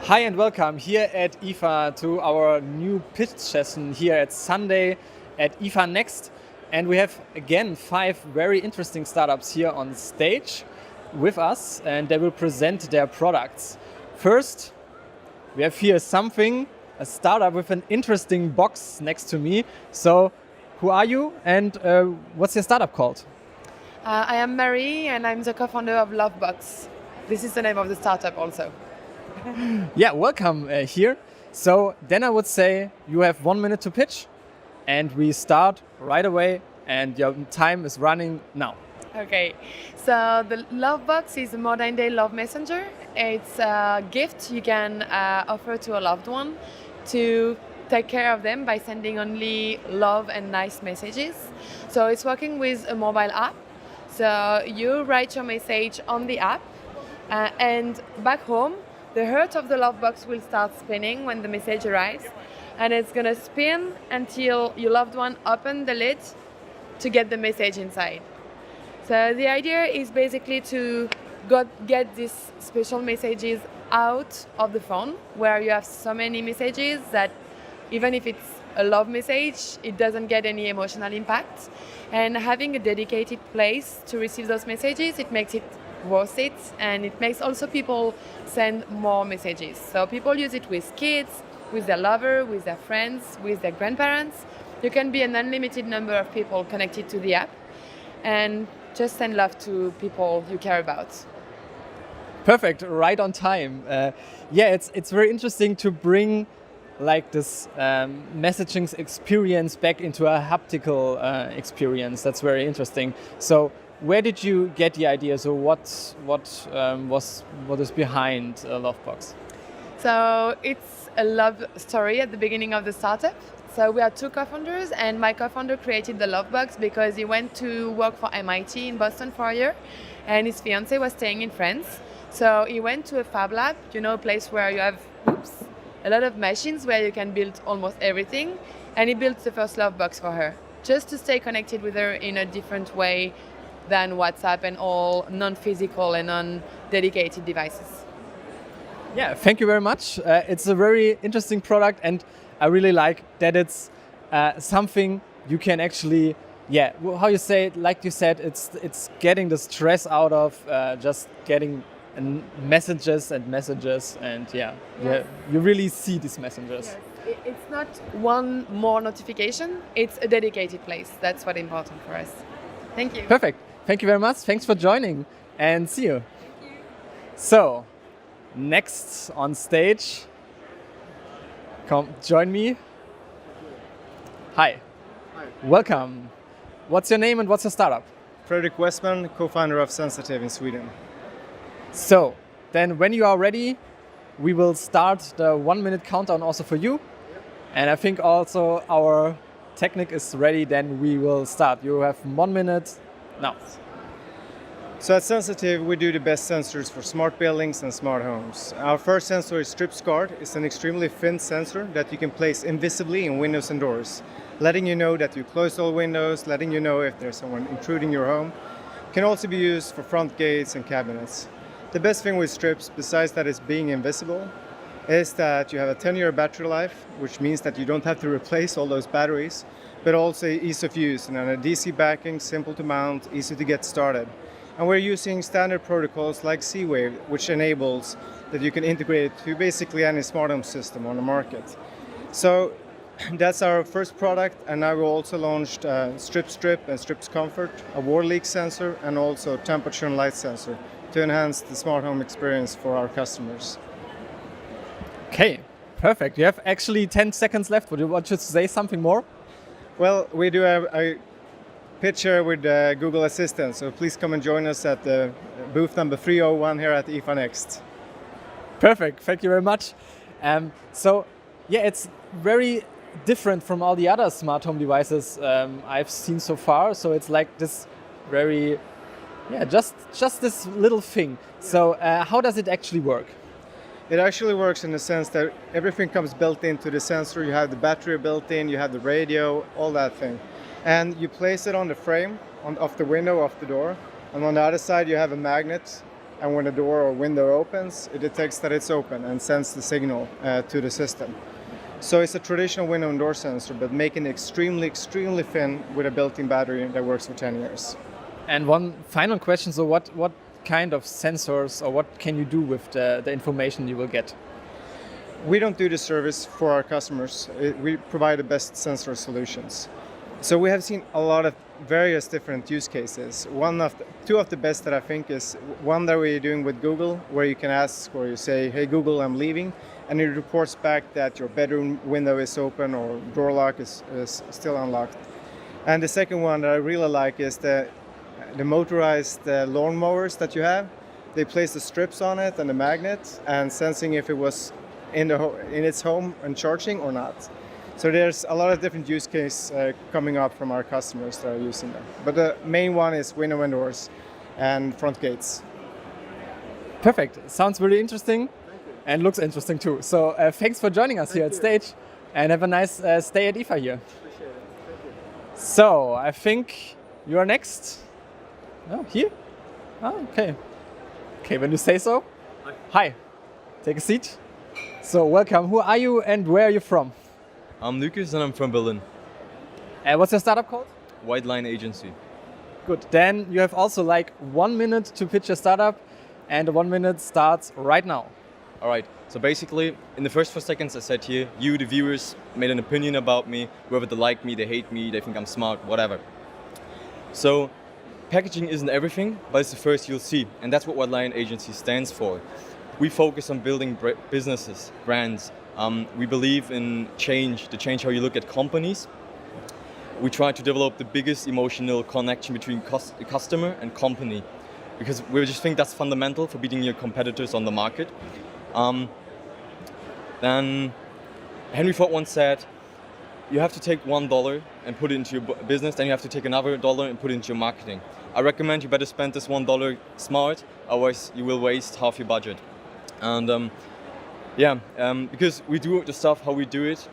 Hi and welcome here at IFA to our new pitch session here at Sunday at IFA NEXT. And we have again 5 very interesting startups here on stage with us, and they will present their products. First, we have here a startup with an interesting box next to me. So who are you and what's your startup called? I am Mary and I'm the co-founder of Lovebox. This is the name of the startup also. Yeah, welcome here. So then I would say you have 1 minute to pitch and we start right away and your time is running now. Okay, so the Lovebox is a modern day love messenger. It's a gift you can offer to a loved one to take care of them by sending only love and nice messages. So it's working with a mobile app. So you write your message on the app and back home, the heart of the Lovebox will start spinning when the message arrives, and it's gonna spin until your loved one opens the lid to get the message inside. So the idea is basically to get these special messages out of the phone, where you have so many messages that even if it's a love message, it doesn't get any emotional impact. And having a dedicated place to receive those messages, it makes it worth it, and it makes also people send more messages. So people use it with kids, with their lover, with their friends, with their grandparents. You can be an unlimited number of people connected to the app and just send love to people you care about. Perfect, right on time. Yeah, it's very interesting to bring like this messaging experience back into a haptical experience. That's very interesting. So where did you get the idea? So what is behind Lovebox? So it's a love story at the beginning of the startup. So we are 2 co-founders, and my co-founder created the Lovebox because he went to work for MIT in Boston for a year, and his fiancée was staying in France. So he went to a fab lab, a place where you have a lot of machines where you can build almost everything, and he built the first Lovebox for her, just to stay connected with her in a different way than WhatsApp and all non-physical and non-dedicated devices. Yeah, thank you very much. It's a very interesting product, and I really like that it's something you can actually, how you say it, like you said, it's getting the stress out of just getting messages, and you really see these messages. Yes. It's not one more notification, it's a dedicated place. That's what's important for us. Thank you. Perfect. Thank you very much. Thanks for joining and see you. So, next on stage, come join me. Hi. Hi. Welcome. What's your name and what's your startup? Fredrik Westman, co-founder of Sensitive in Sweden. So, then when you are ready, we will start the 1 minute countdown also for you. And I think also our technique is ready, then we will start. You have 1 minute now. So at Sensitive, we do the best sensors for smart buildings and smart homes. Our first sensor is StripsGuard. It's an extremely thin sensor that you can place invisibly in windows and doors, letting you know that you closed all windows, letting you know if there's someone intruding your home. It can also be used for front gates and cabinets. The best thing with Strips, besides that it's being invisible, is that you have a 10-year battery life, which means that you don't have to replace all those batteries, but also ease of use and a DC backing, simple to mount, easy to get started. And we're using standard protocols like C-Wave, which enables that you can integrate it to basically any smart home system on the market. So that's our first product, and now we also launched Strip and Strips Comfort, a wall leak sensor, and also temperature and light sensor to enhance the smart home experience for our customers. Okay, perfect. You have actually 10 seconds left. Would you want to say something more? Well, we do have a picture with Google Assistant, so please come and join us at the booth number 301 here at IFA NEXT. Perfect, thank you very much. So, it's very different from all the other smart home devices I've seen so far. So it's like this very, just this little thing. So how does it actually work? It actually works in the sense that everything comes built into the sensor. You have the battery built in, you have the radio, all that thing. And you place it on the frame of the window of the door. And on the other side, you have a magnet and when a door or window opens, it detects that it's open and sends the signal to the system. So it's a traditional window and door sensor, but making it extremely, extremely thin with a built-in battery that works for 10 years. And one final question, so what kind of sensors or what can you do with the information you will get? We don't do the service for our customers. We provide the best sensor solutions. So we have seen a lot of various different use cases. Two of the best that I think is one that we're doing with Google, where you can ask or you say, "Hey Google, I'm leaving," and it reports back that your bedroom window is open or door lock is still unlocked. And the second one that I really like is the motorized lawn mowers that you have. They place the strips on it and the magnet, and sensing if it was in its home and charging or not. So there's a lot of different use cases coming up from our customers that are using them. But the main one is window and doors and front gates. Perfect. Sounds really interesting and looks interesting too. So thanks for joining us here at Stage, and have a nice stay at IFA here. Appreciate it. Thank you. So I think you are next. Oh, here? Oh, okay. Okay, when you say so. Hi. Take a seat. So welcome. Who are you and where are you from? I'm Lucas and I'm from Berlin. What's your startup called? White Line Agency. Good. Then you have also like 1 minute to pitch your startup, and the 1 minute starts right now. All right. So basically, in the first 4 seconds I said here, you, the viewers, made an opinion about me. Whether they like me, they hate me, they think I'm smart, whatever. So packaging isn't everything, but it's the first you'll see. And that's what White Line Agency stands for. We focus on building businesses, brands. We believe in change, to change how you look at companies. We try to develop the biggest emotional connection between customer and company, because we just think that's fundamental for beating your competitors on the market. Then Henry Ford once said, you have to take $1 and put it into your business, then you have to take another $1 and put it into your marketing. I recommend you better spend this $1 smart, otherwise you will waste half your budget. And because we do the stuff how we do it,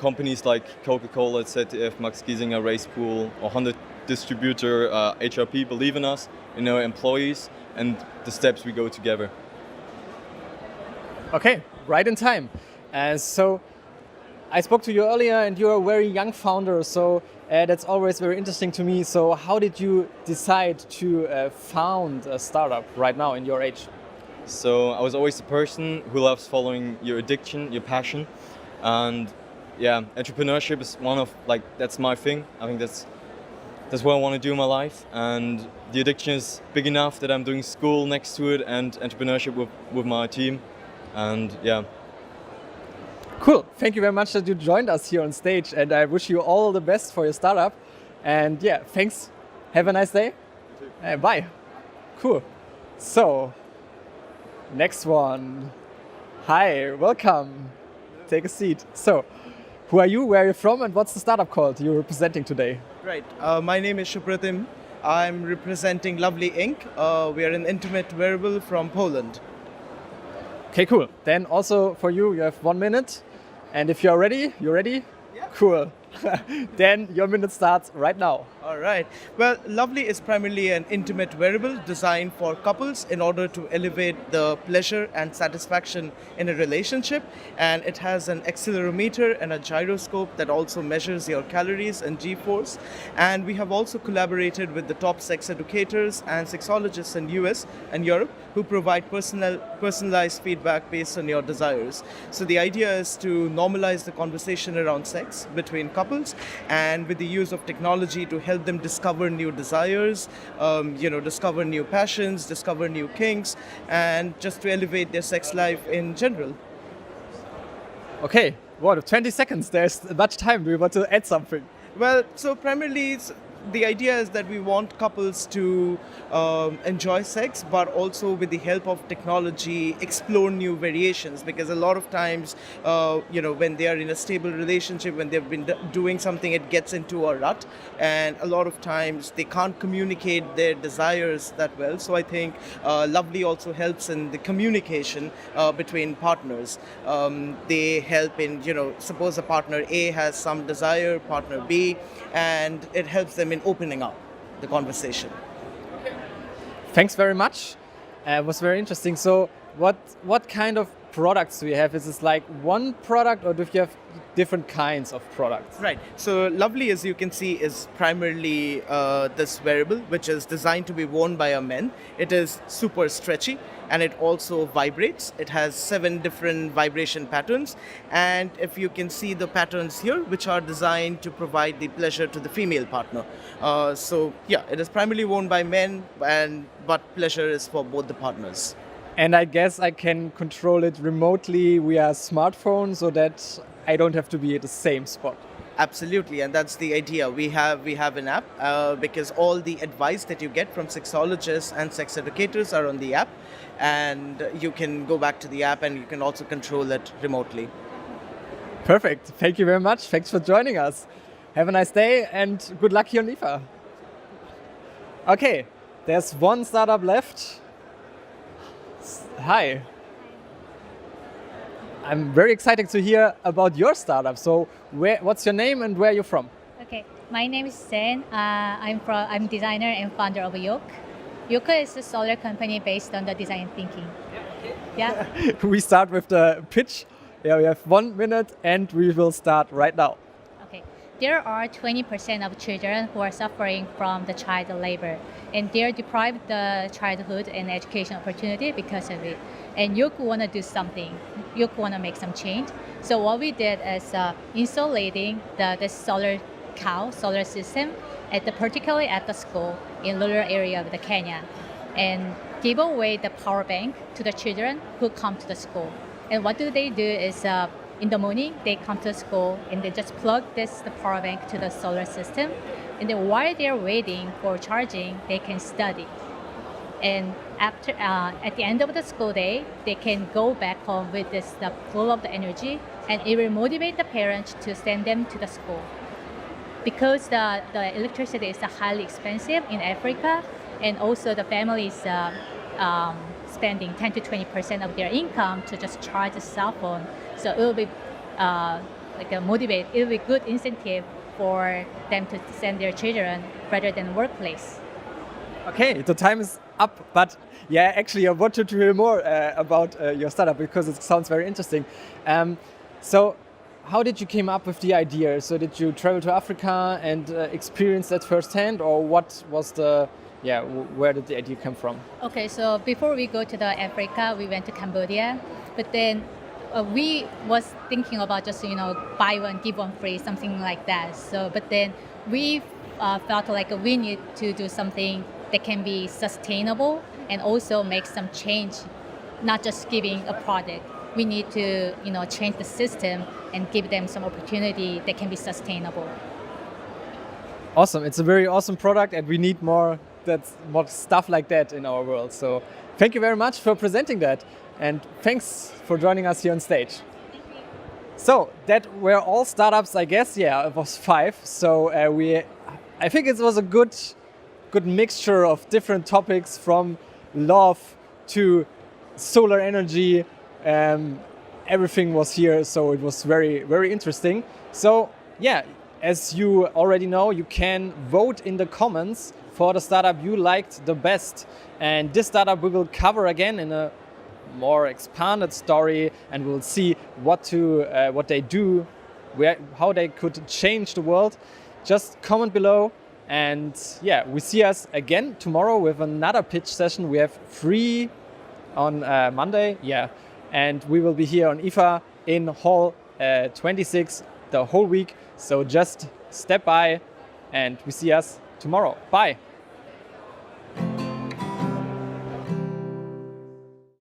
companies like Coca-Cola, ZDF, Max Giesinger, Racepool, or Honda distributor HRP believe in us, in our employees, and the steps we go together. Okay, right in time. So I spoke to you earlier and you're a very young founder, so that's always very interesting to me. So how did you decide to found a startup right now in your age? So I was always the person who loves following your addiction, your passion. And yeah, entrepreneurship is that's my thing. I think that's what I want to do in my life. And the addiction is big enough that I'm doing school next to it and entrepreneurship with my team. And yeah. Cool. Thank you very much that you joined us here on Stage, and I wish you all the best for your startup. And yeah, thanks. Have a nice day. Bye. Cool. So, next one. Hi, welcome. Take a seat. So, who are you, where are you from, and what's the startup called you're representing today? Right. My name is Shupratim. I'm representing Lovely Inc. We are an intimate wearable from Poland. Okay, cool. Then also for you, you have 1 minute. And if you're ready, you ready? Yeah. Cool. Then your minute starts right now. All right. Well, Lovely is primarily an intimate wearable designed for couples in order to elevate the pleasure and satisfaction in a relationship. And it has an accelerometer and a gyroscope that also measures your calories and G-force. And we have also collaborated with the top sex educators and sexologists in US and Europe who provide personalized feedback based on your desires. So the idea is to normalize the conversation around sex between couples, and with the use of technology to help them discover new desires, discover new passions, discover new kinks, and just to elevate their sex life in general. Okay, what, 20 seconds, there's much time. Do you want to add something? Well, so primarily the idea is that we want couples to enjoy sex, but also with the help of technology, explore new variations. Because a lot of times, when they are in a stable relationship, when they've been doing something, it gets into a rut. And a lot of times they can't communicate their desires that well. So I think Lovely also helps in the communication between partners. They help in, suppose a partner A has some desire, partner B, and it helps them in opening up the conversation. Thanks very much. It was very interesting. So what kind of products do you have? Is this like one product, or do you have different kinds of products? Right. So Lovely, as you can see, is primarily this wearable, which is designed to be worn by a men. It is super stretchy, and it also vibrates. It has 7 different vibration patterns, and if you can see the patterns here, which are designed to provide the pleasure to the female partner. So yeah, it is primarily worn by men, but pleasure is for both the partners. And I guess I can control it remotely via smartphone, so that I don't have to be at the same spot. Absolutely, and that's the idea. We have an app because all the advice that you get from sexologists and sex educators are on the app, and you can go back to the app and you can also control it remotely. Perfect. Thank you very much. Thanks for joining us. Have a nice day and good luck here on IFA. Okay, there's one startup left. Hi. I'm very excited to hear about your startup. So, what's your name and where are you from? Okay, my name is Sen. I'm designer and founder of Yoke. Yoke is a solar company based on the design thinking. Yeah. We start with the pitch. Yeah, we have 1 minute and we will start right now. Okay. There are 20% of children who are suffering from the child labor, and they're deprived the childhood and education opportunity because of it. And Yoke want to do something. Yoke want to make some change. So what we did is insulating the solar system particularly at the school in rural area of the Kenya, and give away the power bank to the children who come to the school. And what do they do is in the morning they come to school and they just plug the power bank to the solar system, and then while they're waiting for charging, they can study. And after at the end of the school day, they can go back home with this full of the energy, and it will motivate the parents to send them to the school. Because the electricity is highly expensive in Africa, and also the families spending 10 to 20% of their income to just charge a cell phone. So it will be it will be good incentive for them to send their children rather than workplace. Okay, the time is up, but yeah, actually I wanted to hear more about your startup because it sounds very interesting. So how did you came up with the idea? So did you travel to Africa and experience that firsthand, or what was where did the idea come from? Okay, so before we go to the Africa, we went to Cambodia, but then we was thinking about just buy one give one free, something like that. So but then we felt like we need to do something that can be sustainable and also make some change, not just giving a product. We need to change the system and give them some opportunity that can be sustainable. Awesome, it's a very awesome product, and we need more stuff like that in our world. So thank you very much for presenting that, and thanks for joining us here on stage. So that were all startups, I guess. Yeah, it was 5. So I think it was a good mixture of different topics, from love to solar energy. Everything was here, so it was very, very interesting. So yeah, as you already know, you can vote in the comments for the startup you liked the best. And this startup we will cover again in a more expanded story, and we'll see what they do, how they could change the world. Just comment below. And yeah, we see us again tomorrow with another pitch session. We have 3 on Monday. Yeah. And we will be here on IFA in Hall 26 the whole week. So just step by and we see us tomorrow. Bye.